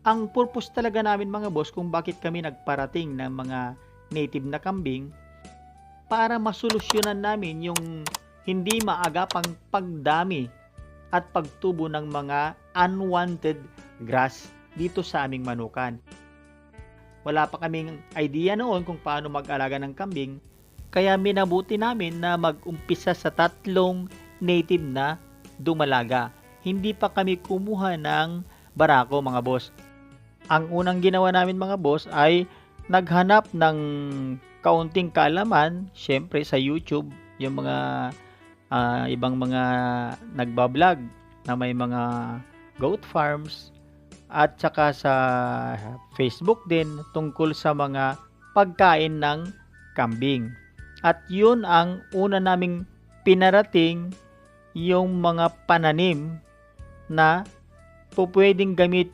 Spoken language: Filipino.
Ang purpose talaga namin mga boss kung bakit kami nagparating ng mga native na kambing, para masolusyunan namin yung hindi maagapang pagdami at pagtubo ng mga unwanted grass dito sa aming manukan. Wala pa kaming idea noon kung paano mag-alaga ng kambing, kaya minabuti namin na mag-umpisa sa 3 native na dumalaga. Hindi pa kami kumuha ng barako mga boss. Ang unang ginawa namin mga boss ay naghanap ng kaunting kaalaman, syempre sa YouTube, yung mga ibang mga nagbablog na may mga goat farms, at saka sa Facebook din tungkol sa mga pagkain ng kambing. At yun ang una naming pinarating, yung mga pananim na pupwedeng gamitin